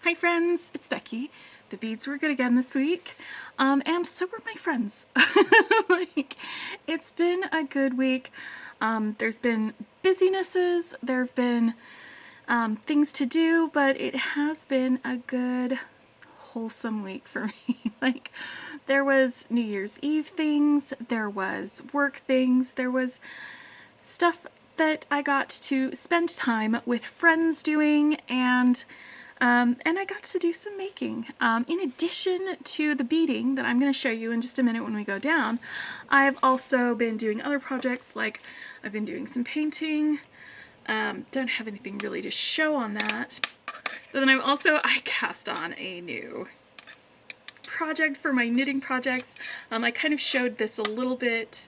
Hi friends, it's Becky. The beads were good again this week, and so were my friends. It's been a good week. There's been busynesses, there have been things to do, but it has been a good, wholesome week for me. There was New Year's Eve things, there was work things, there was stuff that I got to spend time with friends doing, and I got to do some making. In addition to the beading that I'm going to show you in just a minute when we go down, I've also been doing other projects, like I've been doing some painting. Don't have anything really to show on that. But then I cast on a new project for my knitting projects. I kind of showed this a little bit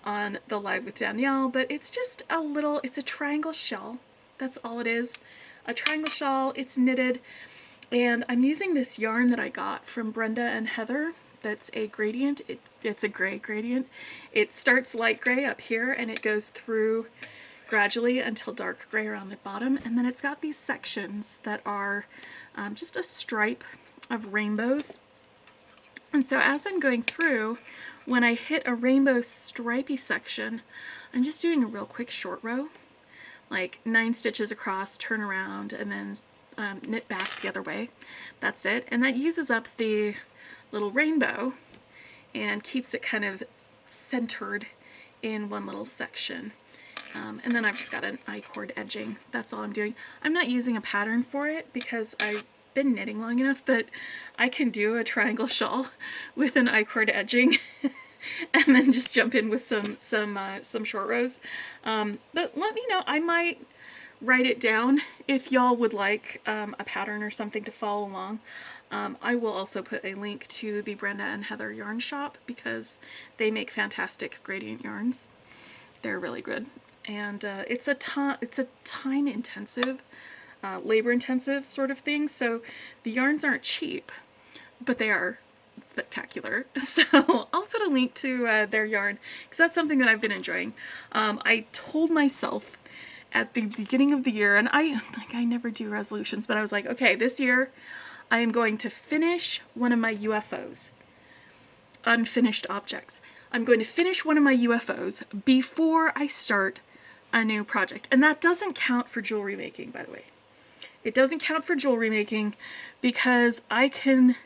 on the live with Danielle, but it's just it's a triangle shawl. That's all it is. A triangle shawl, it's knitted, and I'm using this yarn that I got from Brenda and Heather. That's a gradient. It's a gray gradient. It starts light gray up here and it goes through gradually until dark gray around the bottom, and then it's got these sections that are just a stripe of rainbows. And so as I'm going through, when I hit a rainbow stripy section, I'm just doing a real quick short row, like 9 stitches across, turn around, and then knit back the other way. That's it. And that uses up the little rainbow and keeps it kind of centered in one little section. And then I've just got an I-cord edging. That's all I'm doing. I'm not using a pattern for it because I've been knitting long enough that I can do a triangle shawl with an I-cord edging and then just jump in with some short rows. But let me know. I might write it down if y'all would like a pattern or something to follow along. I will also put a link to the Brenda and Heather yarn shop because they make fantastic gradient yarns. They're really good, and it's a time intensive, labor intensive sort of thing. So the yarns aren't cheap, but they are spectacular. So I'll put a link to their yarn because that's something that I've been enjoying. I told myself at the beginning of the year, and I never do resolutions, but I was like, okay, this year I am going to finish one of my UFOs, unfinished objects. I'm going to finish one of my UFOs before I start a new project. And that doesn't count for jewelry making, by the way. It doesn't count for jewelry making because I can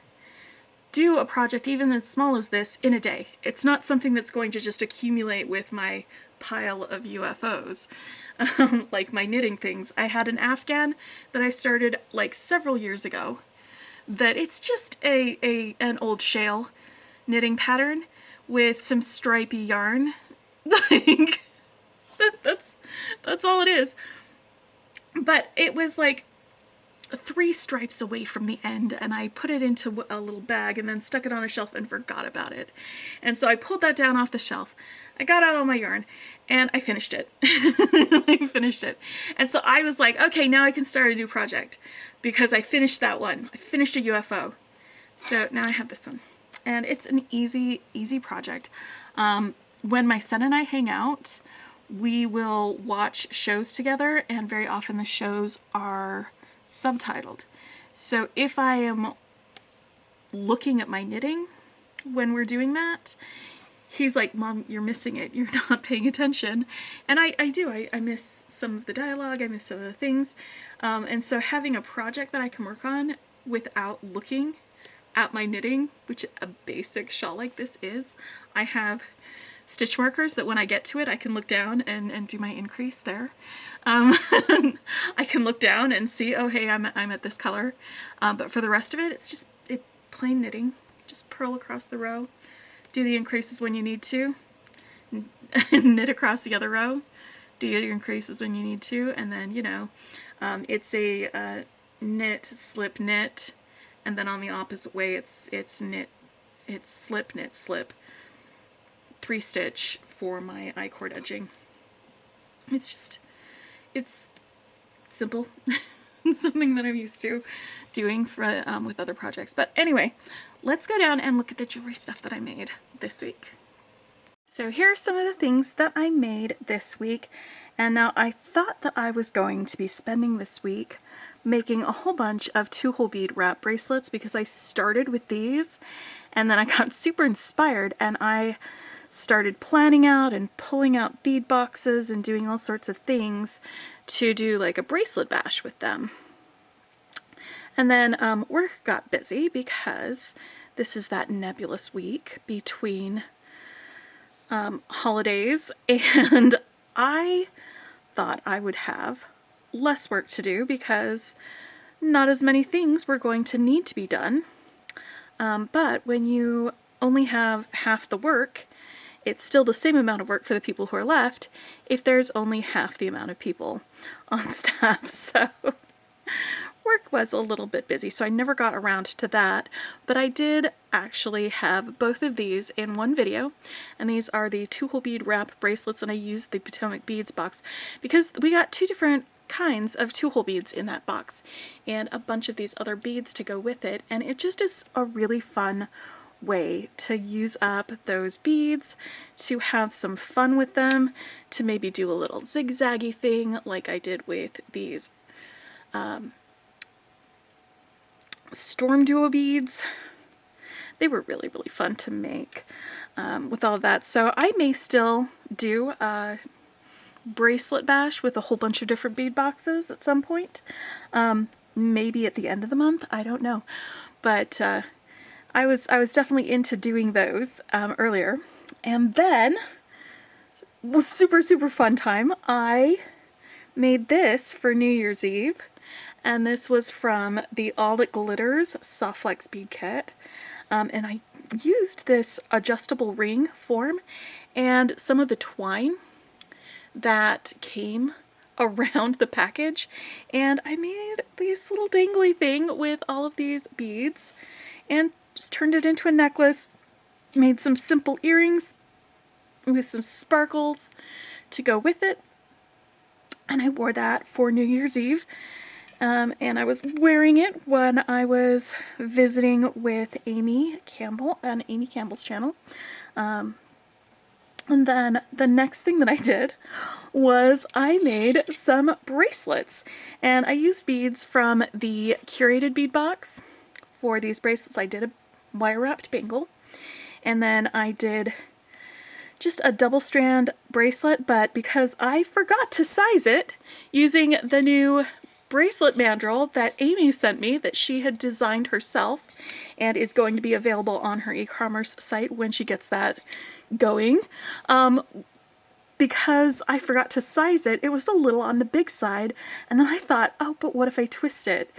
do a project even as small as this in a day. It's not something that's going to just accumulate with my pile of UFOs. Like my knitting things. I had an Afghan that I started like several years ago that it's just an old shale knitting pattern with some stripy yarn. Like that's all it is. But it was like 3 stripes away from the end, and I put it into a little bag and then stuck it on a shelf and forgot about it. And so I pulled that down off the shelf. I got out all my yarn and I finished it. I finished it. And so I was like, okay, now I can start a new project because I finished that one. I finished a UFO. So now I have this one. And it's an easy project. When my son and I hang out, we will watch shows together, and very often the shows are subtitled. So if I am looking at my knitting when we're doing that, he's like, Mom, you're missing it. You're not paying attention. And I do. I miss some of the dialogue. I miss some of the things. And so having a project that I can work on without looking at my knitting, which a basic shawl like this is, I have stitch markers that when I get to it, I can look down and do my increase there. I can look down and see, oh, hey, I'm at this color. But for the rest of it, it's just plain knitting. Just purl across the row, do the increases when you need to, knit across the other row, do your increases when you need to, and then, you know, it's a knit, slip, knit, and then on the opposite way, it's knit, it's slip, knit, slip. 3 stitch for my I-cord edging. It's simple. It's something that I'm used to doing for with other projects. But anyway, let's go down and look at the jewelry stuff that I made this week. So here are some of the things that I made this week, And now I thought that I was going to be spending this week making a whole bunch of 2-hole bead wrap bracelets because I started with these and then I got super inspired and I started planning out and pulling out bead boxes and doing all sorts of things to do like a bracelet bash with them. And then work got busy because this is that nebulous week between holidays, and I thought I would have less work to do because not as many things were going to need to be done. But when you only have half the work, it's still the same amount of work for the people who are left if there's only half the amount of people on staff. So work was a little bit busy, so I never got around to that, but I did actually have both of these in one video, and these are the 2-hole bead wrap bracelets, and I used the Potomac Beads box because we got 2 different kinds of 2-hole beads in that box and a bunch of these other beads to go with it, and it just is a really fun way to use up those beads, to have some fun with them, to maybe do a little zigzaggy thing like I did with these Storm Duo beads. They were really, really fun to make with all of that. So I may still do a bracelet bash with a whole bunch of different bead boxes at some point. Maybe at the end of the month, I don't know. But I was definitely into doing those earlier. And then, was super, super fun time, I made this for New Year's Eve. And this was from the All That Glitters Soft Flex Bead Kit. And I used this adjustable ring form and some of the twine that came around the package. And I made this little dangly thing with all of these beads and just turned it into a necklace. Made some simple earrings with some sparkles to go with it. And I wore that for New Year's Eve. And I was wearing it when I was visiting with Amy Campbell on Amy Campbell's channel. And then the next thing that I did was I made some bracelets. And I used beads from the curated bead box for these bracelets. I did a wire wrapped bangle. And then I did just a double strand bracelet, but because I forgot to size it using the new bracelet mandrel that Amy sent me that she had designed herself and is going to be available on her e-commerce site when she gets that going. Because I forgot to size it, it was a little on the big side, and then I thought, oh, but what if I twist it?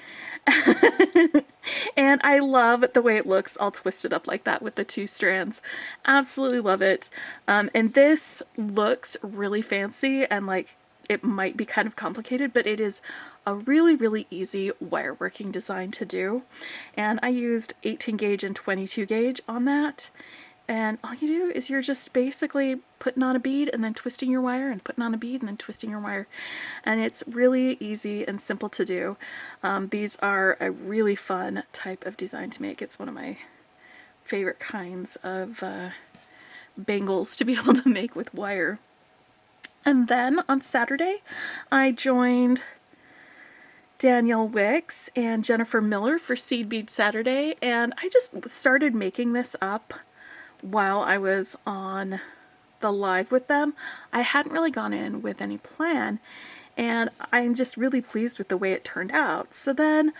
And I love the way it looks all twisted up like that with the 2 strands. Absolutely love it. And this looks really fancy and like it might be kind of complicated, but it is a really, really easy wire working design to do. And I used 18 gauge and 22 gauge on that. And all you do is you're just basically putting on a bead and then twisting your wire and putting on a bead and then twisting your wire. And it's really easy and simple to do. These are a really fun type of design to make. It's one of my favorite kinds of bangles to be able to make with wire. And then on Saturday, I joined Danielle Wicks and Jennifer Miller for Seed Bead Saturday, and I just started making this up while I was on the live with them. I hadn't really gone in with any plan, and I'm just really pleased with the way it turned out. So then,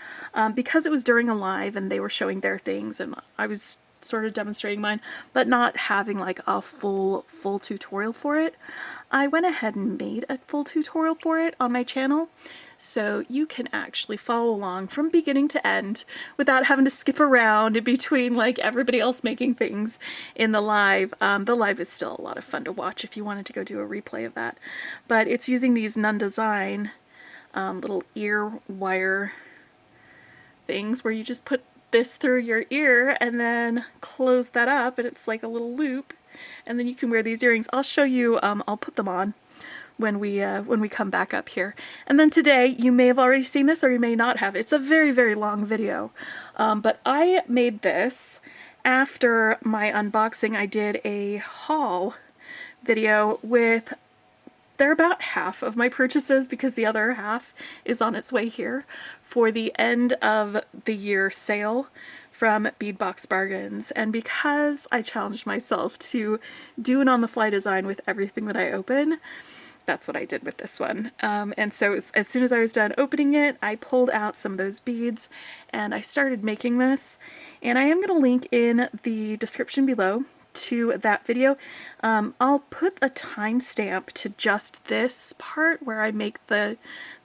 because it was during a live and they were showing their things and I was sort of demonstrating mine, but not having like a full tutorial for it, I went ahead and made a full tutorial for it on my channel. So you can actually follow along from beginning to end without having to skip around between like everybody else making things in the live. The live is still a lot of fun to watch if you wanted to go do a replay of that. But it's using these Nunn Design little ear wire things where you just put this through your ear and then close that up and it's like a little loop, and then you can wear these earrings. I'll show you, I'll put them on when we come back up here. And then today, you may have already seen this or you may not have. It's a very, very long video. But I made this after my unboxing. I did a haul video with they're about half of my purchases because the other half is on its way here for the end of the year sale from Beadbox Bargains. And because I challenged myself to do an on-the-fly design with everything that I open, that's what I did with this one. And so as soon as I was done opening it, I pulled out some of those beads and I started making this. And I am going to link in the description below to that video. I'll put a timestamp to just this part where I make the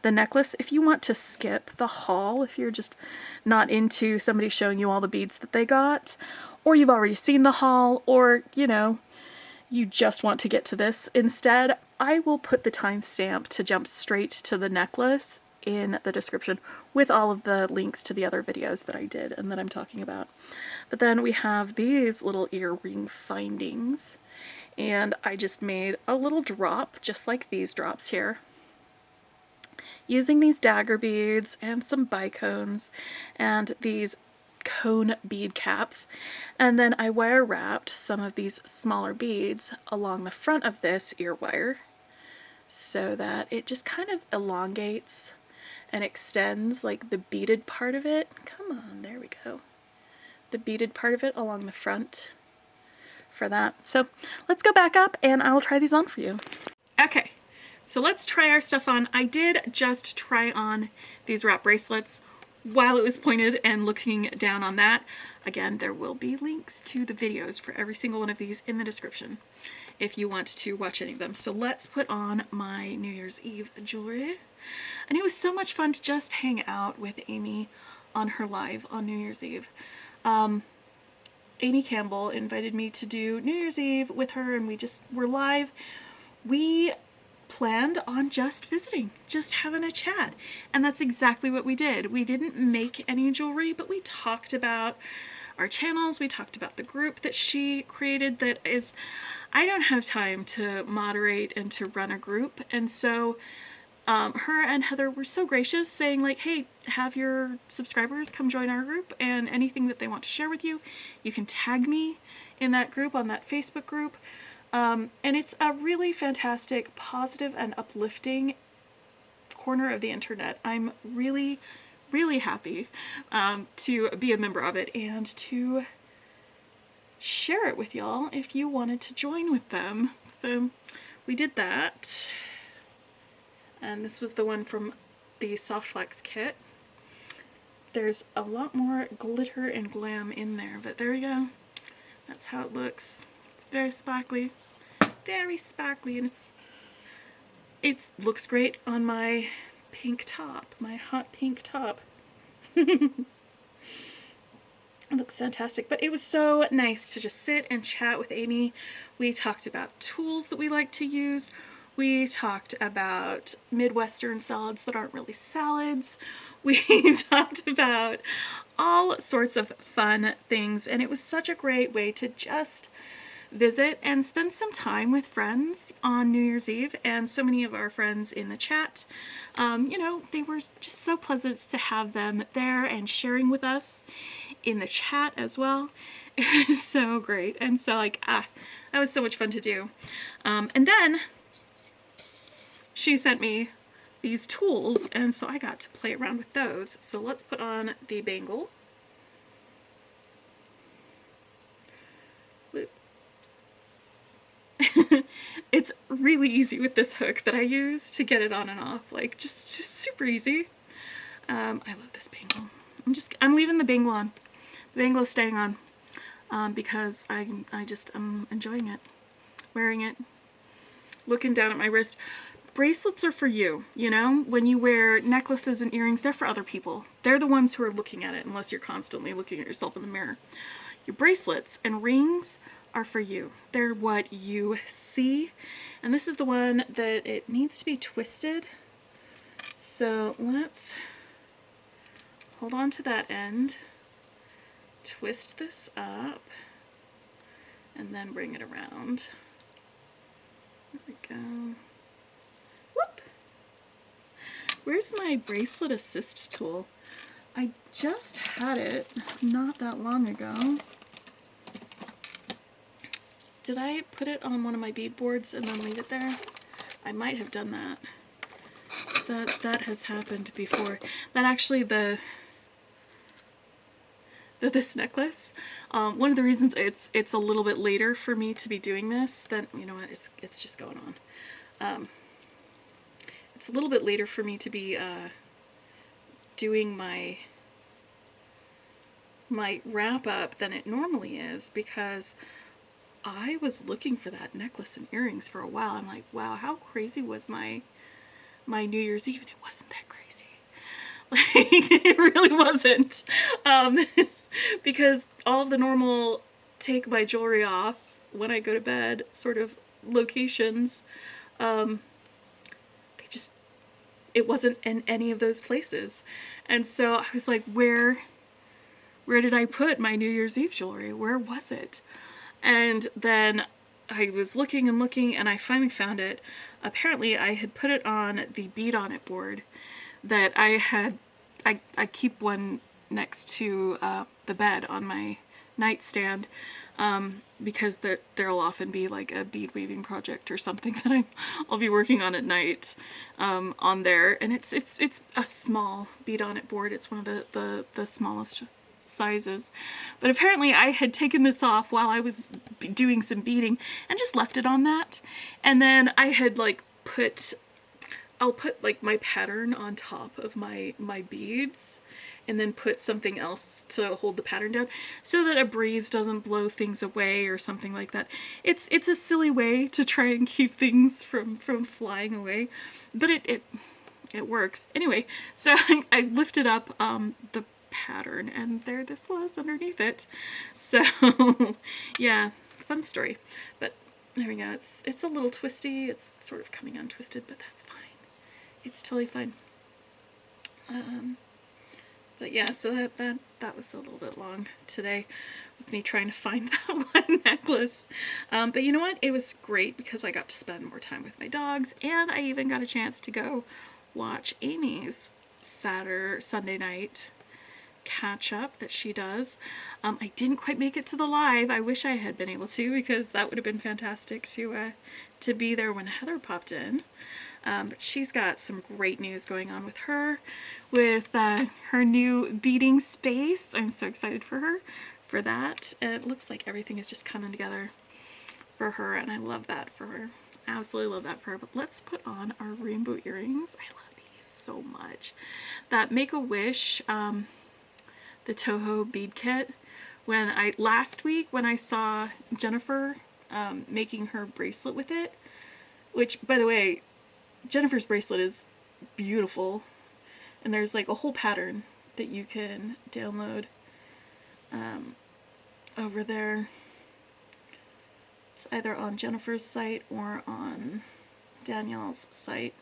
necklace. If you want to skip the haul, if you're just not into somebody showing you all the beads that they got, or you've already seen the haul, or, you know, you just want to get to this instead, I will put the timestamp to jump straight to the necklace in the description with all of the links to the other videos that I did and that I'm talking about. But then we have these little earring findings, and I just made a little drop just like these drops here, using these dagger beads and some bicones and these cone bead caps, and then I wire wrapped some of these smaller beads along the front of this ear wire so that it just kind of elongates and extends like the beaded part of it. Come on, there we go. The beaded part of it along the front for that. So let's go back up and I will try these on for you. Okay, so let's try our stuff on. I did just try on these wrap bracelets while it was pointed and looking down on that. Again, there will be links to the videos for every single one of these in the description if you want to watch any of them. So let's put on my New Year's Eve jewelry. And it was so much fun to just hang out with Amy on her live on New Year's Eve. Amy Campbell invited me to do New Year's Eve with her, and we just were live. We planned on just visiting, just having a chat, and that's exactly what we did. We didn't make any jewelry, but we talked about our channels, we talked about the group that she created that is, I don't have time to moderate and to run a group, and so her and Heather were so gracious, saying like, hey, have your subscribers come join our group, and anything that they want to share with you, you can tag me in that group, on that Facebook group. And it's a really fantastic, positive, and uplifting corner of the internet. I'm really, really happy to be a member of it and to share it with y'all if you wanted to join with them. So we did that. And this was the one from the Soft Flex kit. There's a lot more glitter and glam in there, but there we go. That's how it looks. It's very sparkly. Very sparkly, and it looks great on my pink top, my hot pink top. It looks fantastic, but it was so nice to just sit and chat with Amy. We talked about tools that we like to use. We talked about Midwestern salads that aren't really salads. We talked about all sorts of fun things, and it was such a great way to just visit and spend some time with friends on New Year's Eve. And so many of our friends in the chat, you know, they were just so pleasant to have them there and sharing with us in the chat as well. It was so great. And so like, that was so much fun to do. And then she sent me these tools, and so I got to play around with those. So let's put on the bangle. It's really easy with this hook that I use to get it on and off, like just super easy. I love this bangle. I'm leaving the bangle on. The bangle is staying on because I'm enjoying it, wearing it, looking down at my wrist. Bracelets are for you, you know? When you wear necklaces and earrings, they're for other people. They're the ones who are looking at it, unless you're constantly looking at yourself in the mirror. Your bracelets and rings are for you. They're what you see. And this is the one that it needs to be twisted. So let's hold on to that end, twist this up, and then bring it around. There we go. Whoop! Where's my bracelet assist tool? I just had it not that long ago. Did I put it on one of my bead boards and then leave it there? I might have done that. That has happened before. That actually this necklace, one of the reasons it's a little bit later for me to be doing this, then you know what, it's just going on. It's a little bit later for me to be doing my wrap up than it normally is, because I was looking for that necklace and earrings for a while. I'm like, wow, how crazy was my New Year's Eve? And it wasn't that crazy. Like, it really wasn't. Because all of the normal take my jewelry off when I go to bed sort of locations, it wasn't in any of those places. And so I was like, where did I put my New Year's Eve jewelry? Where was it? And then I was looking and looking, and I finally found it. Apparently I had put it on the bead on it board that I keep one next to the bed on my nightstand, because there'll often be like a bead weaving project or something that I'll be working on at night on there, and it's a small bead on it board. It's one of the smallest sizes, but apparently I had taken this off while I was doing some beading and just left it on that, and then I had like I'll put like my pattern on top of my beads, and then put something else to hold the pattern down so that a breeze doesn't blow things away or something like that. It's a silly way to try and keep things from flying away, but it works. Anyway, so I lifted up the pattern, and there this was underneath it. So yeah, fun story. But there we go. It's a little twisty. It's sort of coming untwisted, but that's fine. It's totally fine. But yeah, so that was a little bit long today with me trying to find that one necklace. But you know what? It was great because I got to spend more time with my dogs, and I even got a chance to go watch Amy's Sunday night catch up that she does. I didn't quite make it to the live. I wish I had been able to, because that would have been fantastic to be there when Heather popped in. But she's got some great news going on with her, with her new beading space. I'm so excited for her for that. And it looks like everything is just coming together for her, and I love that for her. Absolutely love that for her. But let's put on our rainbow earrings. I love these so much. That Make-A-Wish, the Toho bead kit. Last week when I saw Jennifer making her bracelet with it, which, by the way, Jennifer's bracelet is beautiful, and there's like a whole pattern that you can download over there. It's either on Jennifer's site or on Danielle's site.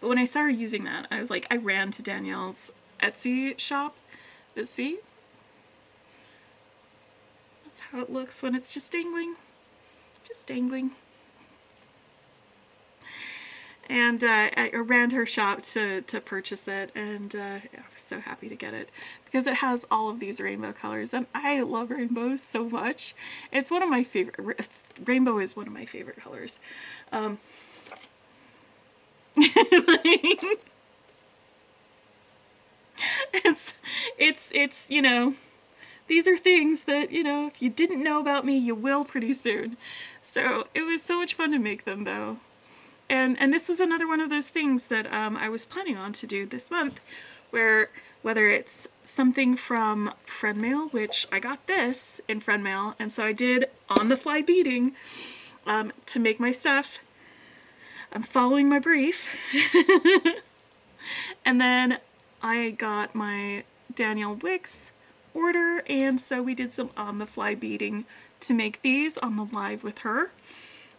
But when I saw her using that, I was like, I ran to Danielle's Etsy shop. But see? That's how it looks when it's just dangling. Just dangling. And I ran to her shop to purchase it, and I was so happy to get it because it has all of these rainbow colors, and I love rainbows so much. It's one of my favorite. Rainbow is one of my favorite colors. It's you know, these are things that, you know, if you didn't know about me, you will pretty soon. So it was so much fun to make them, though. And this was another one of those things that I was planning on to do this month, where whether it's something from friend mail, which I got this in friend mail, and so I did on-the-fly beading to make my stuff. I'm following my brief. And then I got my Danielle Wicks order, and so we did some on-the-fly beading to make these on the live with her.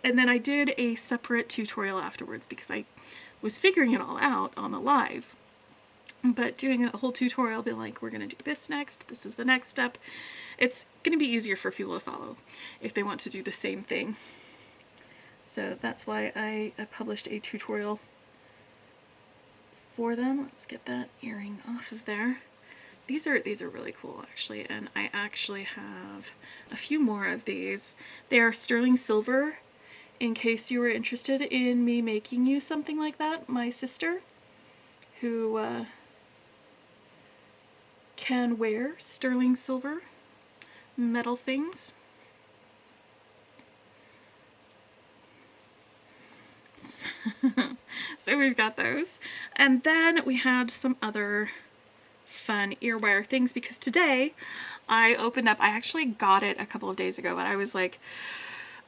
And then I did a separate tutorial afterwards because I was figuring it all out on the live. But doing a whole tutorial, being like, we're going to do this next, this is the next step, it's going to be easier for people to follow if they want to do the same thing. So that's why I published a tutorial for them. Let's get that earring off of there. These are really cool, actually, and I actually have a few more of these. They are sterling silver, in case you were interested in me making you something like that, my sister, who can wear sterling silver metal things. So we've got those. And then we had some other fun earwire things, because today I opened up, I actually got it a couple of days ago, but I was like,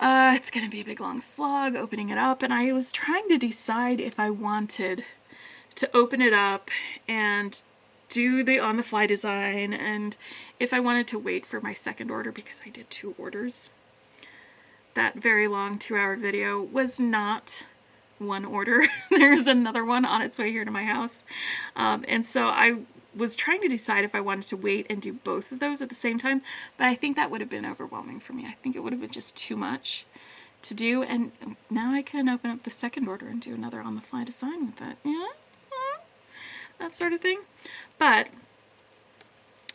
it's gonna be a big long slog opening it up, and I was trying to decide if I wanted to open it up and do the on-the-fly design, and if I wanted to wait for my second order, because I did 2 orders. That very long 2-hour video was not one order. There's another one on its way here to my house. And so I was trying to decide if I wanted to wait and do both of those at the same time, but I think that would have been overwhelming for me. I think it would have been just too much to do, and now I can open up the second order and do another on-the-fly design with it. Yeah? That sort of thing. But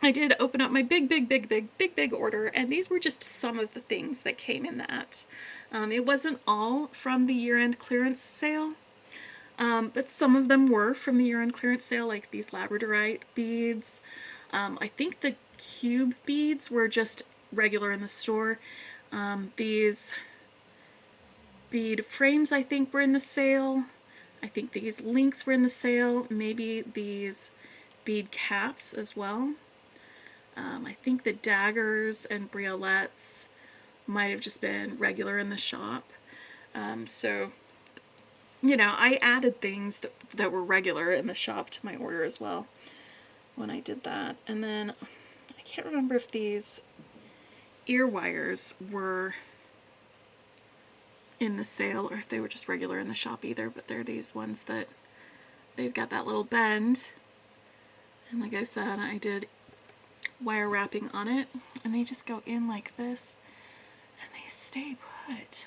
I did open up my big order, and these were just some of the things that came in that. It wasn't all from the year-end clearance sale, but some of them were from the year-end clearance sale, like these labradorite beads. I think the cube beads were just regular in the store. These bead frames, I think, were in the sale. I think these links were in the sale. Maybe these bead caps as well. I think the daggers and briolets might have just been regular in the shop. So, you know, I added things that were regular in the shop to my order as well when I did that. And then I can't remember if these ear wires were in the sale or if they were just regular in the shop either, but they're these ones that they've got that little bend. And like I said, I did wire wrapping on it, and they just go in like this and they stay put.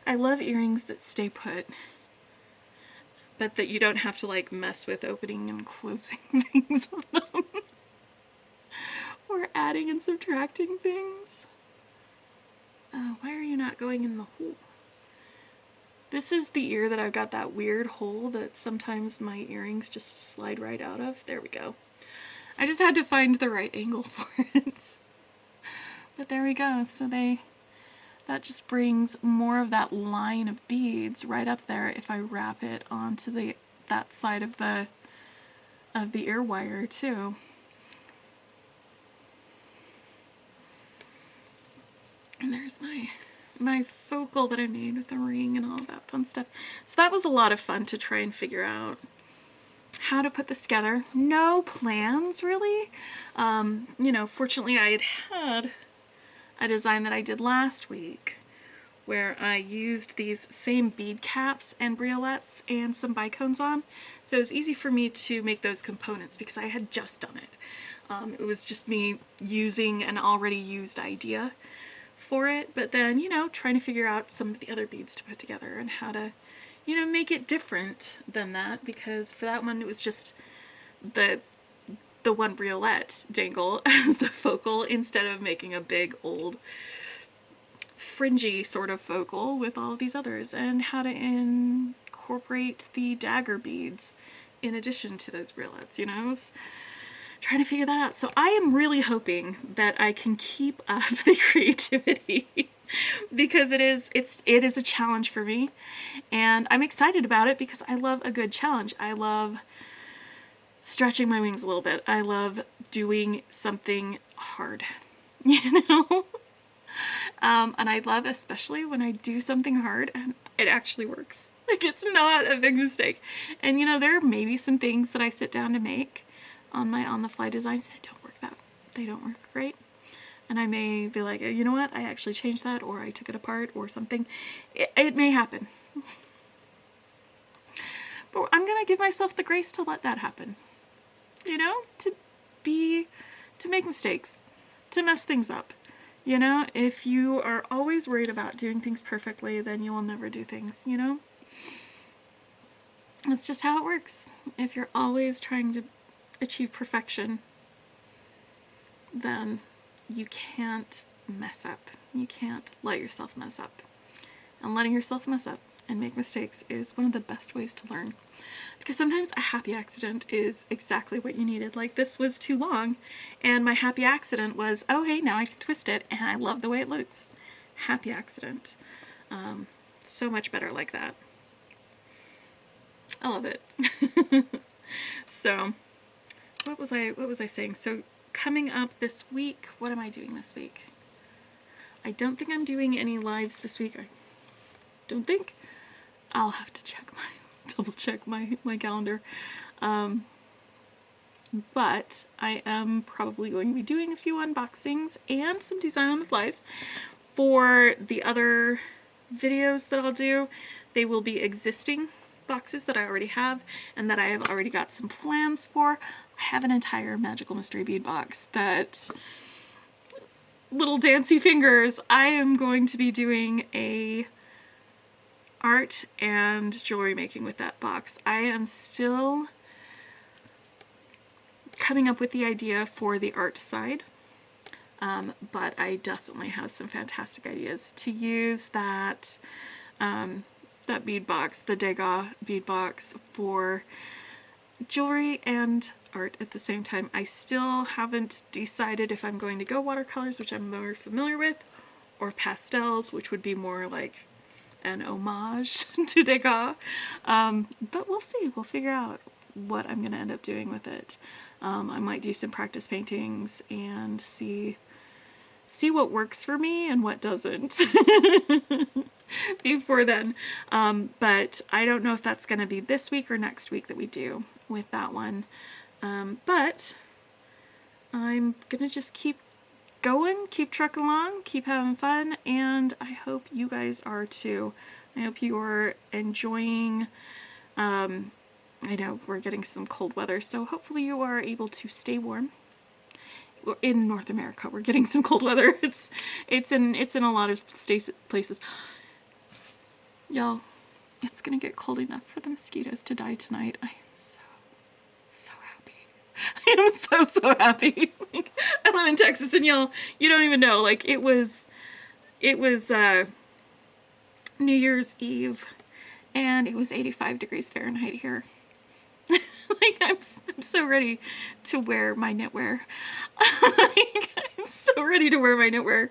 I love earrings that stay put, but that you don't have to like mess with opening and closing things on them or adding and subtracting things. Why are you not going in the hole? This is the ear that I've got that weird hole that sometimes my earrings just slide right out of. There we go. I just had to find the right angle for it. But there we go. So that just brings more of that line of beads right up there if I wrap it onto that side of the ear wire too. And there's my focal that I made with the ring and all that fun stuff. So that was a lot of fun to try and figure out how to put this together. No plans really. You know, fortunately I had a design that I did last week where I used these same bead caps and briolets and some bicones on. So it was easy for me to make those components because I had just done it. It was just me using an already used idea for it, but then, you know, trying to figure out some of the other beads to put together and how to, you know, make it different than that, because for that one it was just the one briolet dangle as the focal instead of making a big old fringy sort of focal with all of these others, and how to incorporate the dagger beads in addition to those briolets, you know. I was trying to figure that out. So I am really hoping that I can keep up the creativity because it is a challenge for me, and I'm excited about it because I love a good challenge. I love stretching my wings a little bit. I love doing something hard, you know? And I love especially when I do something hard and it actually works. Like, it's not a big mistake. And you know, there may be some things that I sit down to make on my on-the-fly designs that they don't work great. And I may be like, you know what, I actually changed that, or I took it apart or something. It may happen. But I'm gonna give myself the grace to let that happen. You know, to make mistakes, to mess things up. You know, if you are always worried about doing things perfectly, then you will never do things, you know? That's just how it works. If you're always trying to achieve perfection, then you can't mess up. You can't let yourself mess up. And letting yourself mess up and make mistakes is one of the best ways to learn. Because sometimes a happy accident is exactly what you needed. Like, this was too long, and my happy accident was, oh hey, now I can twist it, and I love the way it looks. Happy accident. So much better like that. I love it. So, what was I saying? So, coming up this week, what am I doing this week? I don't think I'm doing any lives this week. I don't think. I'll have to double check my calendar. But I am probably going to be doing a few unboxings and some design on the flies. For the other videos that I'll do, they will be existing boxes that I already have and that I have already got some plans for. I have an entire magical mystery bead box that, little dancy fingers, I am going to be doing a art and jewelry making with that box. I am still coming up with the idea for the art side, but I definitely have some fantastic ideas to use that that bead box, the Degas bead box, for jewelry and art at the same time. I still haven't decided if I'm going to go watercolors, which I'm more familiar with, or pastels, which would be more like an homage to Degas. But we'll see. We'll figure out what I'm going to end up doing with it. I might do some practice paintings and see what works for me and what doesn't before then. But I don't know if that's going to be this week or next week that we do with that one. But I'm going to just keep going, keep trucking along, keep having fun, and I hope you guys are too. I hope you are enjoying, I know we're getting some cold weather, so hopefully you are able to stay warm. In North America, we're getting some cold weather. It's in a lot of places. Y'all, it's gonna get cold enough for the mosquitoes to die tonight. I am so happy. I am so happy. Like, I live in Texas, and y'all, you don't even know. Like, it was New Year's Eve, and it was 85 degrees Fahrenheit here. Like, I'm so ready to wear my knitwear. Like, I'm so ready to wear my knitwear.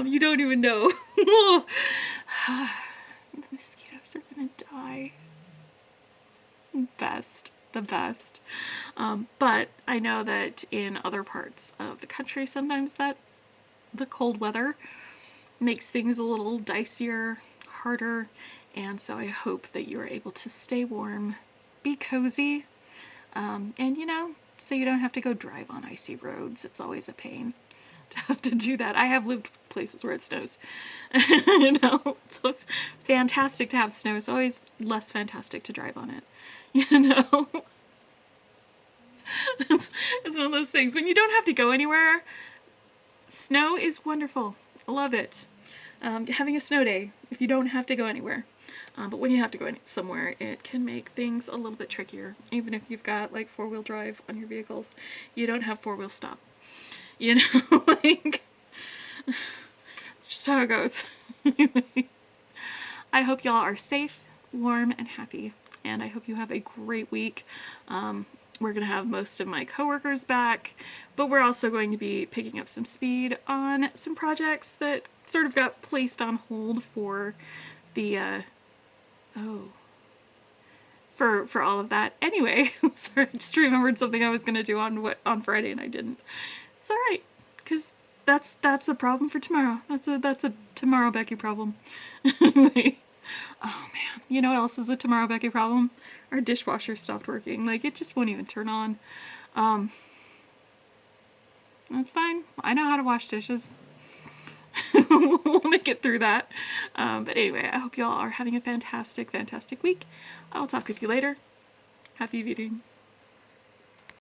You don't even know. The mosquitoes are gonna die. The best. But I know that in other parts of the country, sometimes that the cold weather makes things a little dicier, harder, and so I hope that you are able to stay warm, be cozy, and you know, so you don't have to go drive on icy roads. It's always a pain to have to do that. I have lived places where it snows. You know, so it's fantastic to have snow. It's always less fantastic to drive on it. You know, it's one of those things. When you don't have to go anywhere, snow is wonderful. I love it. Having a snow day if you don't have to go anywhere. But when you have to go somewhere, it can make things a little bit trickier. Even if you've got like 4-wheel drive on your vehicles, you don't have 4-wheel stop. You know, like, it's just how it goes. Anyway, I hope y'all are safe, warm, and happy. And I hope you have a great week. We're going to have most of my coworkers back, but we're also going to be picking up some speed on some projects that sort of got placed on hold for the, for all of that. Anyway, sorry, I just remembered something I was going to do on Friday and I didn't. It's all right, because that's a problem for tomorrow. That's a tomorrow Becky problem. Anyway. Oh man, you know what else is a tomorrow Becky problem? Our dishwasher stopped working. Like, it just won't even turn on. That's fine. I know how to wash dishes. We'll make it through that. But anyway, I hope y'all are having a fantastic, fantastic week. I'll talk with you later. Happy reading.